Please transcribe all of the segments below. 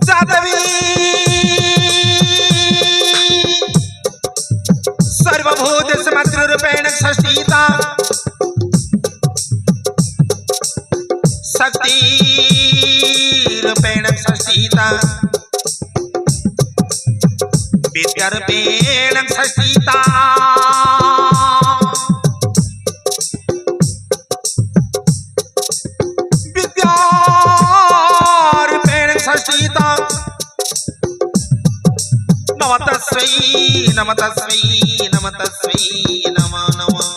जादवी सर्वभूत मातृरूपेण षष्ठीता शक्ति रूपेण षष्ठीता विद्यारूपेण षष्ठीता विद्यारूपेण षष्ठीता नमः तस्मै नमः तस्मै नमः तस्मै नमः नमः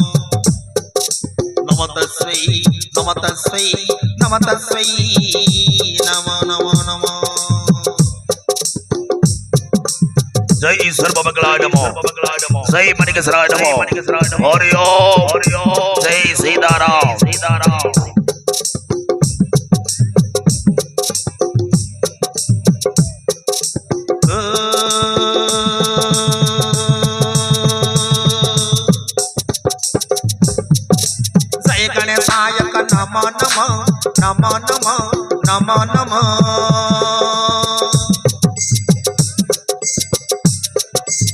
नमः तस्मै नमः तस्मै नमः तस्मै नमः नमः नमः। जय ईश्वर बबगलाय नमो जय मणिकेश्वराय नमो हरि ओम जय सीताराम सीताराम। जय गणेशाय नमो नमः नमो नमः नमो नमः।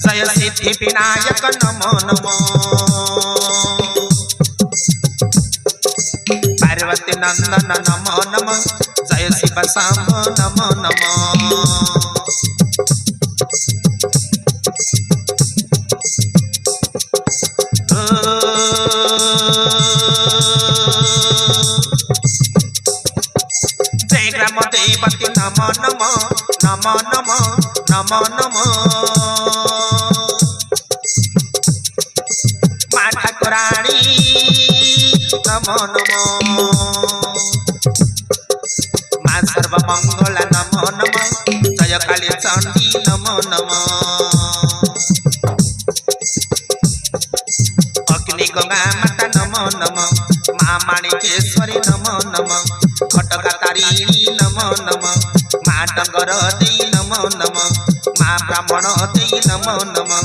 जय सिद्धि विनायक नमो नमः पार्वती नंदन नमो नमः जय शिव शाम नमो नमः। जय ग्राम देवती नमो नमः नमो नमः नमो नमः। माँ ठाकुराणी नमो नमः माँ सर्वमंगल नमो नमः जय काली चंडी नमो नमः। अग्नि गंगा माता नमो नमः माँ माणिकेश्वरी नमो नमः घटका तारिणी नमो नमः माँ डंगर देई नमो नमः माँ ब्राह्मण देई नमो नमः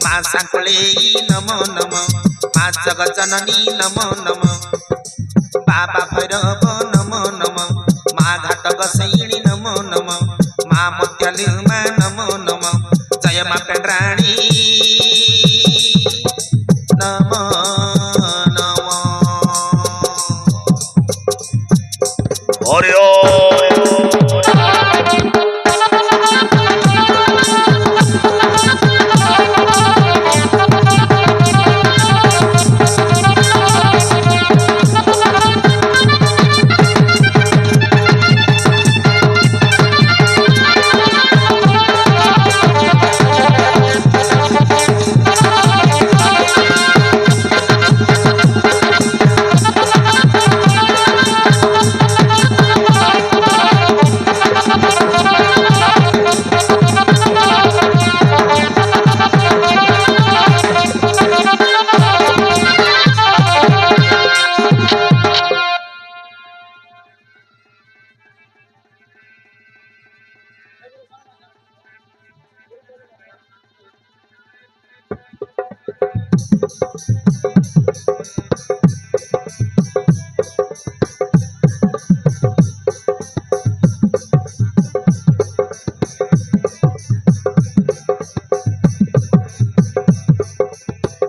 माँ सांकलेई नमो नमः माँ जगज्जननी नमो नमः बाबा भैरव नमो नमः माँ घाट गसैणी नमो नमः माँ मोत्यालुमा नमो नमः जय माँ पेंड्राणी नमो नमः हरि ओम।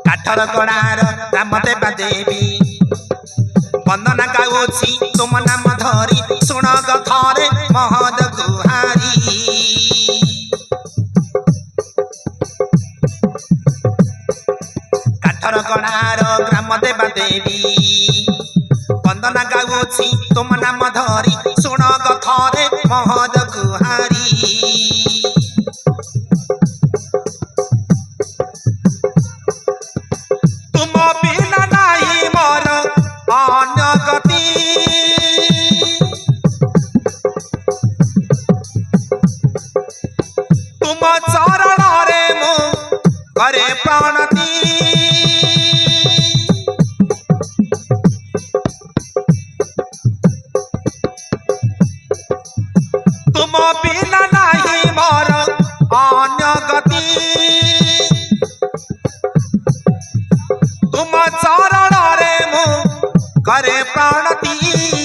काठर गड़ार राम देवा देवी वंदना गाउछि तुम नाम धरी सुन गथरे महद गुहारी। काठर गड़ार ग्राम देवा देवी वंदना गाउछि तुम नाम धरी सुन गथरे महद गुहारी। तुम बिना नहीं मोर अन्य गति तुम चरण रे मो करे प्रणति। तुम बिना नहीं मोर अन्य गति तुम चरण रे मो करे प्रणति।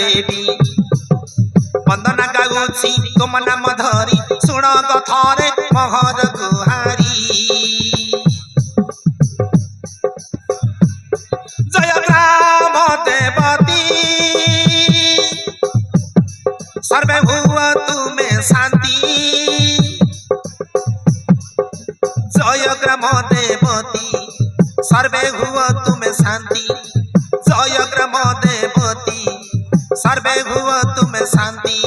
देवी वंदना गाउछि तुम नाम धरी सुण कथारे महर गुहारी जय ग्राम देवती सर्वे हुआ तुमे शांति जय ग्राम देवती सर्वे हुआ तुमे शांति जय ग्राम देवती सर्वे हुआ तुमे शांति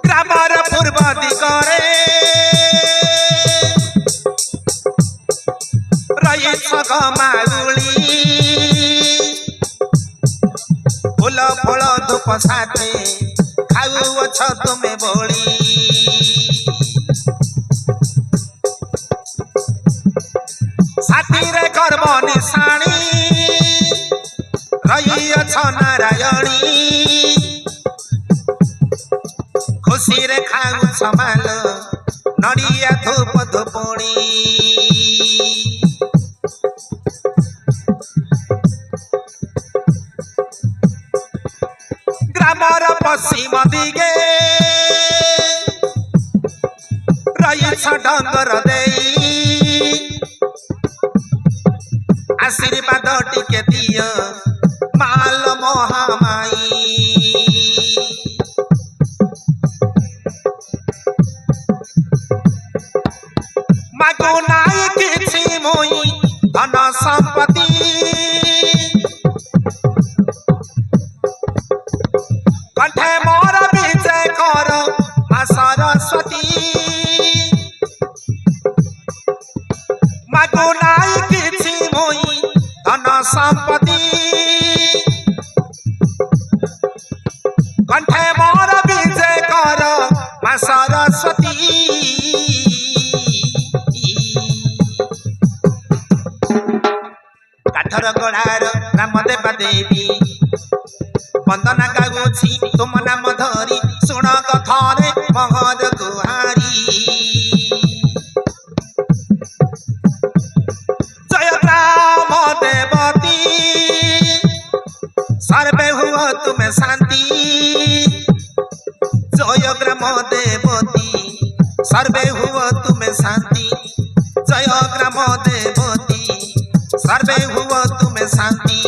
ग्रामर पूर्व दिगरे रही गमाउली फूल फल धूप साथे खाऊछ तुमे बोली साथी रे गर्भ निशाणी रही नारायणी खुशी रे खाऊ समाल नड़िया धूप धूपुणी ग्रामर पश्चिम दिगे रही डंगर देई आशीर्वाद टिके दियो माल महामाई मागो नाई किछि मोई धन संपत्ति कंठे मोर विजय कर मा सरस्वती मागो नाई किछि मोई धन संपत्ति कंठे मोर विजय कर मा सरस्वती काठर गढ़ार राम देवा देवी वंदना गाउछि तुम नाम धरी सुण कथारे महर गुहारी जय ग्राम देवती सर्वे हुआ तुमे शांति जय ग्राम देवती सर्वे हुआ तुमे शांति जय ग्राम देवती सर्वे हुआ तुमे शांति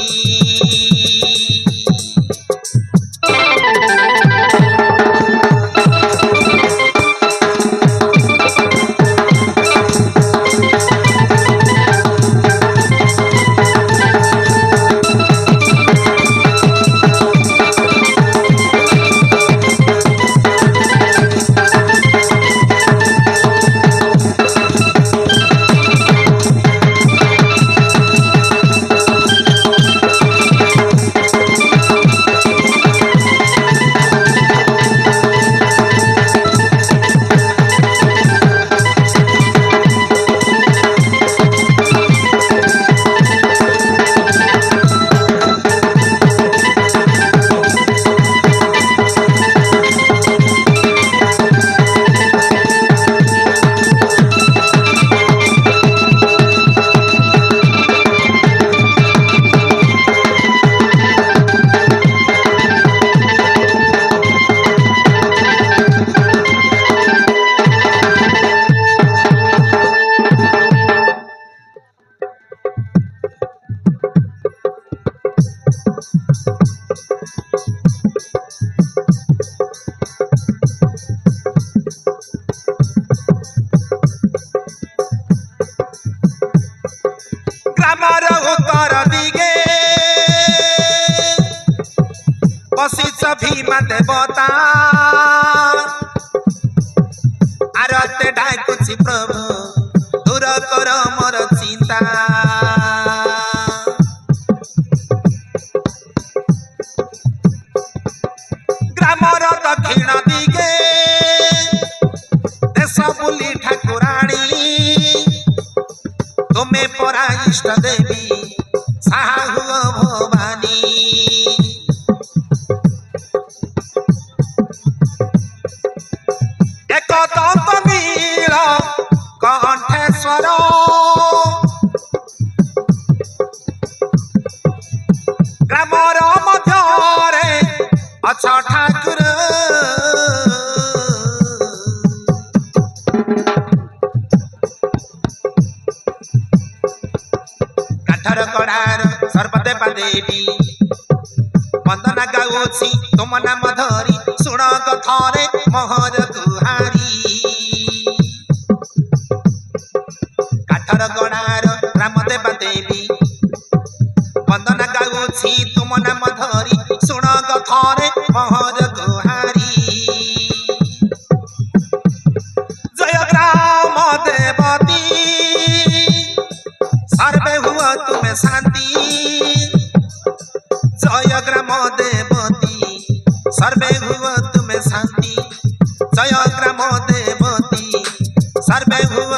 भीमा देवता आरते डाकुची प्रभु दूर कर मोर चिंता ग्रामर दक्षिण दिगे देश बुली ठाकुराणी तुम्हें परा इष्ट देवी साहु भवानी एक दंत नील कंठेश्वर ग्रामर मध्य अछ ठाकुर काठर कड़ार सर्वदेवा देवी वंदना गाउछि तुम नाम धरी शुण कथरे मोहर गुहारी काठर कड़ार रामदेवा देवी वंदना गाउछि तुम नाम धरी शुण कथरे मोहर गुहारी जय ग्राम देवती सर्वे हुआ तुम्हें शांति जय ग्राम देवती सर्वे हुआ तुम्हें शांति जय ग्राम देवती सर्वे हुआ